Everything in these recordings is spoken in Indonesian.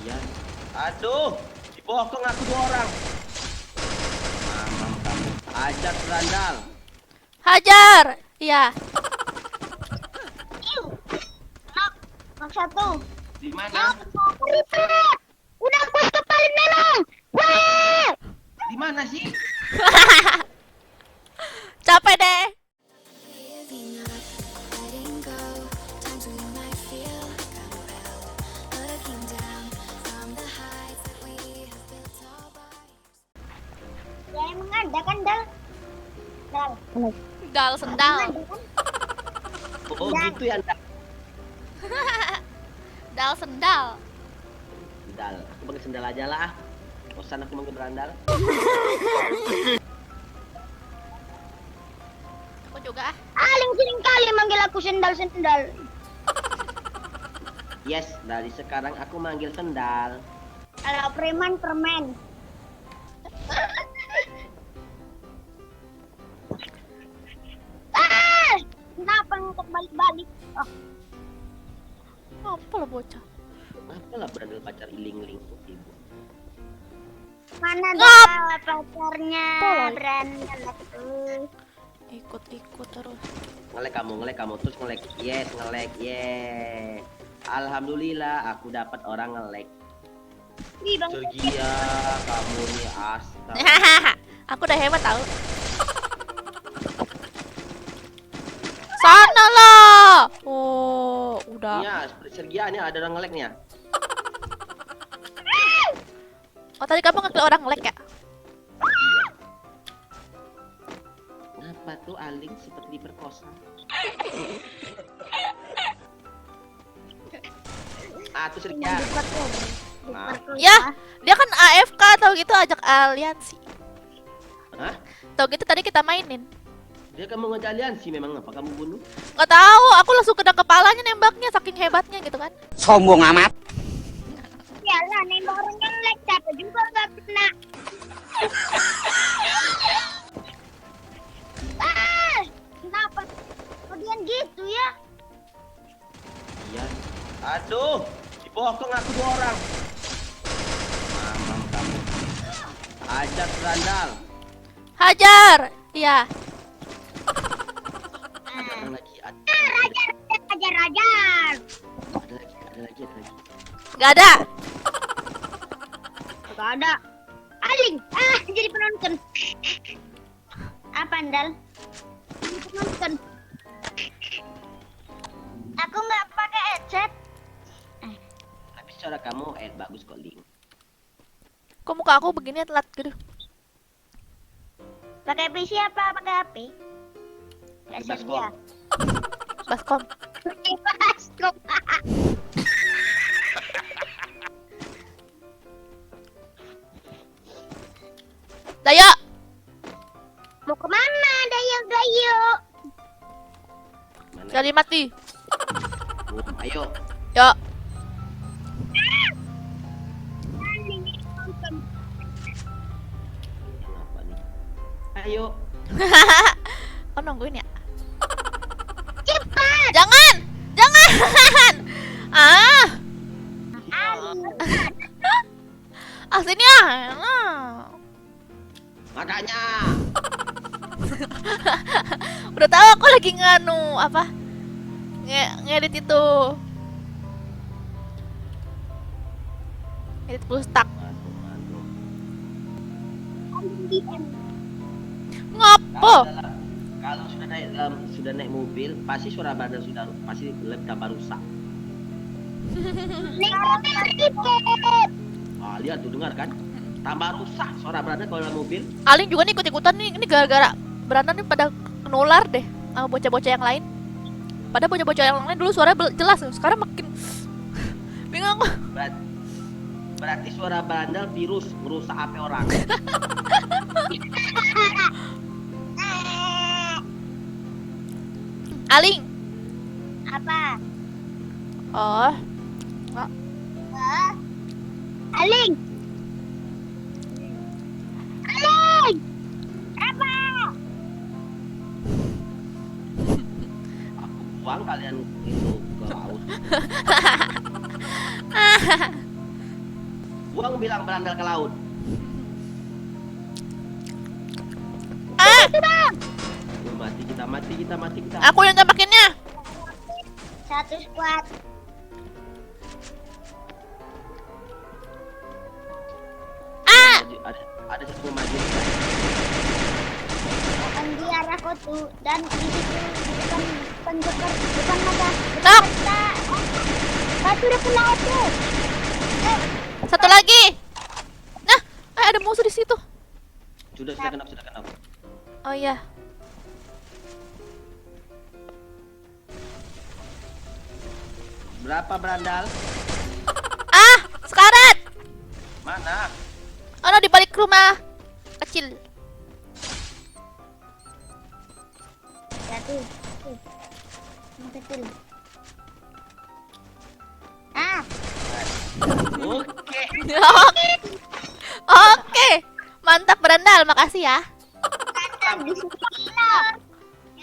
Iya. Aduh, dipotong aku 2 orang. Mamam kamu. Ajak berandal. Hajar. Iya. Iu. Nak satu. Di mana? Ribet. Udah bos kepalin melong. Weh. Di mana sih? Capek deh. Giving up, letting go. Times when you might feel compelled, looking down from the heights that we have built all by. Ya emang ada kan Dal? Dal. Dal sendal. Ada kan? Oh gitu ya Ndak. Dal sendal. Sendal. Aku pakai sendal aja lah. Bosan aku pakai berandal. Aku juga. Aling sering kali manggil aku sendal-sendal. Yes, dari sekarang aku manggil sendal. Kalau preman permen. Ah! Kenapa untuk balik-balik? Oh, Apa lah bocah? Apalah berandal pacar iling-iling ibu. mana Ngap! dah pacarnya berandal itu? Ikut-ikut terus. Ngelek kamu terus ngelek. Yes, ngelek. Alhamdulillah aku dapat orang ngelek. Ih, bang. Sergia, kamu nih astaga. Aku udah hebat tau. Sana lah. Oh, udah. Iya, Sergia nih ada orang ngeleknya. Oh, tadi kamu ngeklik orang ngelek ya? Iya. Kenapa tuh Aling seperti diperkosa? Tuh Sergia. Maaf. Ya, dia kan AFK tau gitu ajak aliansi. Hah? Tau gitu tadi kita mainin. Dia kan mau ngajak aliansi memang apa kamu bunuh? Nggak tahu, aku langsung kena kepalanya nembaknya saking hebatnya gitu kan. Sombong amat. Ya lah, nembak orang ngelek siapa juga nggak pernah. Ah, kenapa? Kemudian gitu ya? Iya. Aduh, dipotong aku 2 orang. Mamam kamu. Ajak berandal. Hajar. Iya. Ada orang lagi. Rajar. Ada lagi. Nggak ada. Gak ada. Aling, jadi penonton. Apa Andal? Jadi penonton. Aku nggak pakai headset. Tapi suara kamu bagus kok, Ling. Kok muka aku begini telat gitu? Pakai PC apa pakai HP? Pakai Headset baskom. dia. Baskom. Pakai baskom. Dayo. Mau kemana Dayo? Mana? Jadi mati. Ayo. Yo. Aling nonton. Kenapa nih? Ayo. Kau nungguin ya? Cepat. Jangan. Ah. Sini ah. Makanya. Udah tahu aku lagi nganu apa? Ngedit itu. Edit pustak. Aduh. Aling DM. Ngopo? Kalau sudah naik mobil, pasti suara badan sudah pasti lebih tambah rusak. Naik mobil ribet. Lihat tuh dengar kan? Tambah rusak suara badan kalau dalam mobil. Aling juga nih ikut-ikutan nih. Ini gara-gara berantem nih pada nular deh sama bocah-bocah yang lain. Pada bocah-bocah yang lain dulu suaranya jelas, sekarang makin bingung aku. Berarti suara bandel virus merusak HP orang. Aling. Apa? Oh. Aling. Apa? Aku buang kalian itu ke laut. Buang bilang berandal ke laut. Ah, Mati kita. aku yang tembakinnya. Satu squad. Ah, Ada satu maju. Akan di arah kotu dan di situ di depan joker depan mata. Nok. Satu udah kena itu. satu lagi. Nah, ada musuh di situ. Sudah kena. Oh iya. Berapa berandal? Ah, sekarat. Mana? Oh, no, di balik rumah kecil. Satu. Yang kecil. Ah, Oke. Oke. Mantap berandal, makasih ya. mantap di sini lah.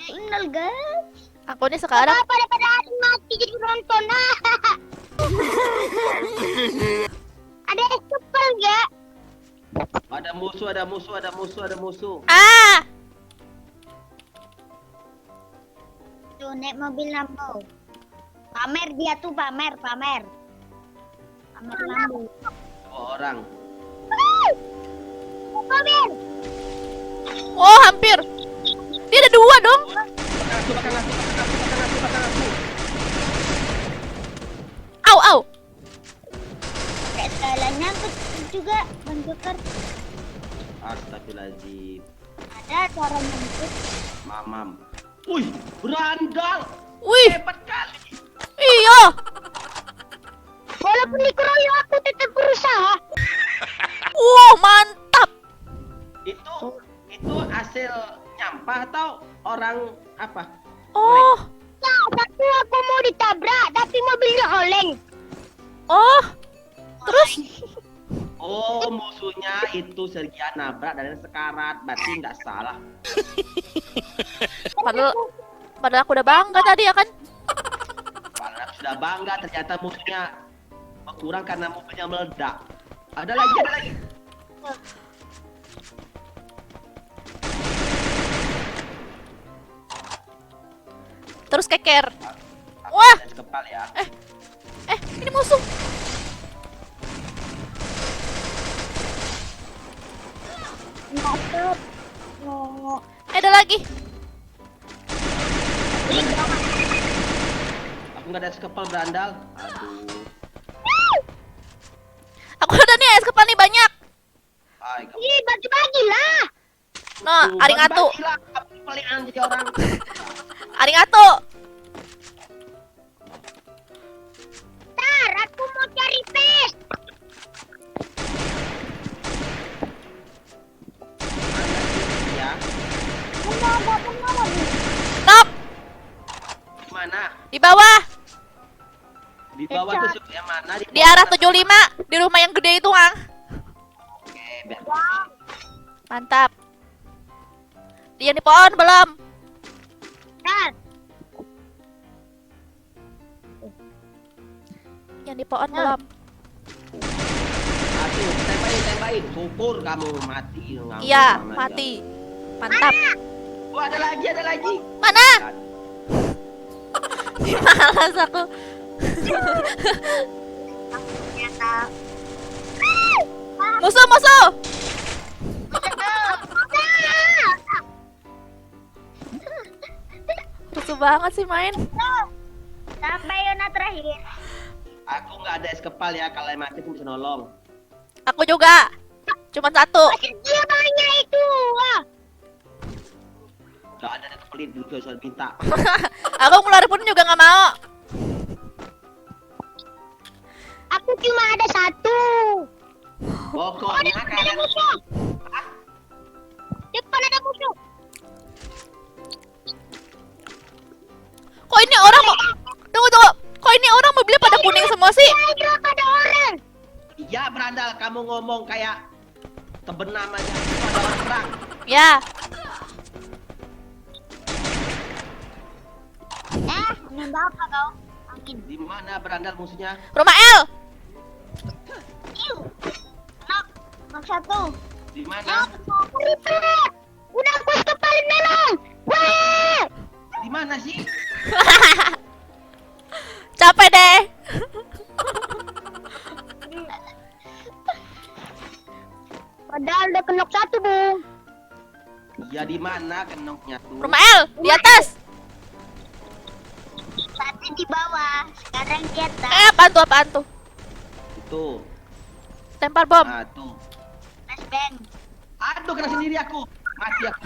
Inal guys. Aku nih sekarang Daripada hari mati jadi penonton. Ada es kepal nggak? Ada musuh. ah, Tuh naik mobil Lambo. Pamer dia tuh pamer. Pamer Lambo. 2 orang. Mobil. oh hampir. Dia ada 2 dong. Bakal aku. Au. Kayak segalanya juga Bang Joker. Astagfirullahaladzim. Ada cara nyangkut. Mamam. Wih, berandal. Wih, Hebat kali. iya. Walaupun dikeroyok aku tetap berusaha. Wow, mantap. Itu hasil nyampah atau orang apa? Oh, Ya, tapi aku mau ditabrak, tapi mobilnya oleng. oh. Terus Oh, musuhnya itu Sergia nabrak dan sekarat. Berarti nggak salah. padahal aku udah bangga tadi ya kan. Padahal sudah bangga, ternyata musuhnya berkurang karena mobilnya meledak. Ada lagi. Terus keker. Aku Wah. ada kepal ya. Ini musuh. Mantap. Oh, Ada lagi. Aku nggak ada kepal berandal. Aduh. Aku ada nih es kepal nih banyak. Ay, kamu. Ih, bagi-bagi lah. No, arigato. Bagi-bagilah, kamu pelingan jadi orang. Arigato. Ntar, aku mau cari pes. Ya, Enggak pernah lagi. Nok, di mana? di bawah. Di bawah tuh yang mana? Di arah 75, di rumah yang gede itu, Ang. Oke, biar. Mantap. Dia di pohon belum? Ntar, Yang di pohon belum. Aduh, tembakin. Syukur kamu mati. Nganggur Iya, sama mati. Mantap. aja. Oh, ada lagi. Mana? Malas aku. ternyata. Musuh. Rusuh banget sih main. Sampai Yona terakhir. Aku nggak ada es kepal ya. Kalau yang mati aku bisa nolong. Aku juga. Cuma 1. Dia banyak itu. Wah. Nggak ada es kepal dulu soal minta. Aku ngeluarin pun juga nggak mau. Aku cuma ada 1. Pokoknya Ada kalian musuh. Depan ada musuh. Kok ini orang mau... Tunggu. Kok ini orang mobilnya pada kuning semua sih? Hydro ada orang. Iya berandal, kamu ngomong kayak kebenam aja. Itu ada orang perang. Ya. Nembak apa kau? Angin. Di mana berandal musuhnya? Rumah L. Iu. satu. Di mana? Ribet. Udah aku kepalin melong. Weh. Di mana sih? Capek deh. Padahal udah kenok satu, Bung. Iya di mana kenoknya tuh? Rumah L di atas. Tadi di bawah, sekarang di atas. Apaan tuh, apaan tuh? Tuh. Lempar bom. Ah tuh. Flashbang. Aduh kena sendiri aku. Mati aku.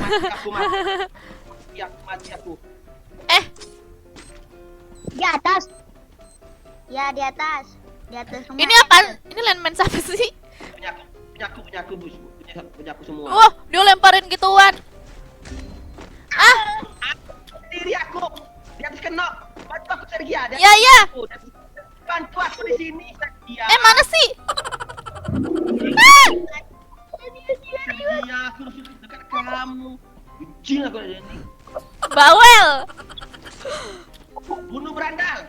Mati aku. Di atas. Ya, di atas. Di atas rumah. Ini apaan? Ini landmine siapa sih? Punya aku, Bus. Punya aku semua. Wah, dia lemparin gituan. Ah, Sendiri aku. Di atas kenok. Bantu aku Sergia. iya iya. Bantu aku di sini Sergia. Mana sih? Ah! Sergia, aku harus dekat kamu. Benci aku ada ini. Bawel. Bunuh berandal.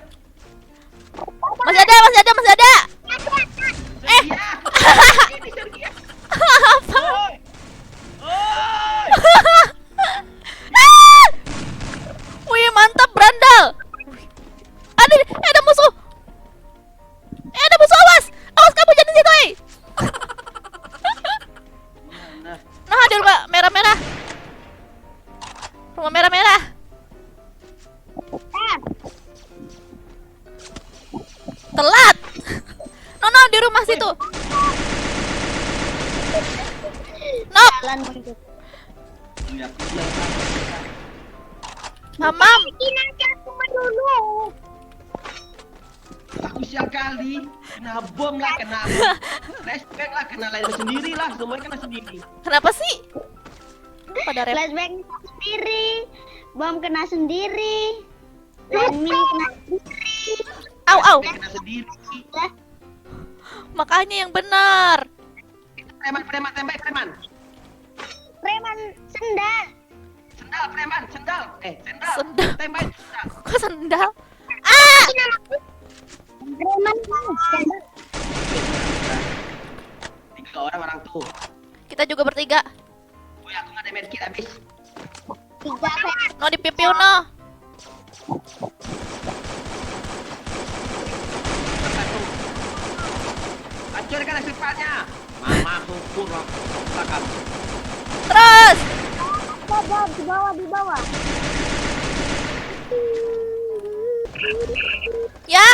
Masih ada, masih ada, masih ada. Sergia. Ini Sergia. Apa? Oi. Oi. Ah! Wih, mantap berandal. Ada musuh. Ada musuh, awas. Awas kamu jadi situ, eh. Mana? Nah, di rumah merah-merah. Rumah merah-merah. Telat. No, di rumah situ. Nop, Jalan menuju. Iya, aku mamam. Bikin aja aku dulu. Aku siap kali kena bom lah, kena flashback lah, kena lain sendiri lah, semuanya kena sendiri. Kenapa sih? Pada rep. Flashbang sendiri. Bom kena sendiri. Landmine kena sendiri. Au, au. Kena sendiri. Lah, Makanya yang benar. Preman tembak preman. preman sendal. Sendal preman, sendal. Sendal. Sendal. Tembak sendal. Kok sendal? Ah! Preman sendal. 3 orang tuh. Kita juga bertiga. Woi, aku nggak ada medkit habis. 3 No dipipiu no. Satu. Hancurkan cepatnya. Mama hukum belakang. Terus. di bawah. Ya.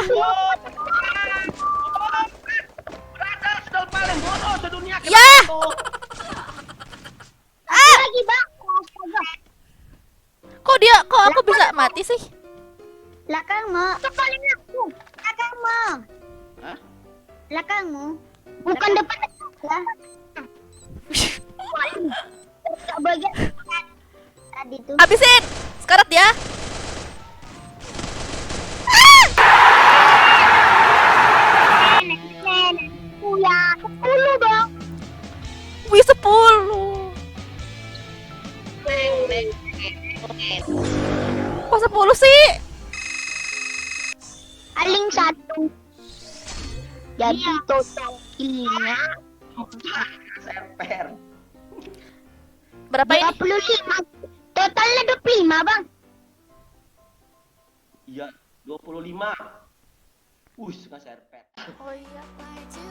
Berada sudah paling bodoh sedunia. Ya. Ah! Lagi bang. Astaga. Kok aku bisa mati sih? Belakangmu. Kepalin aku. Belakangmu. Hah? Belakangmu. Bukan depan lah. Bagian tadi tuh. Habisin. Sekarat ya. Ya, 10 dong. Wih, 10. Kok 10 sih? Paling 1. Jadi total killnya Serper. Berapa ini? 25. Totalnya 25, Bang. Iya, 25. Nggak serper. Oh iya. Why do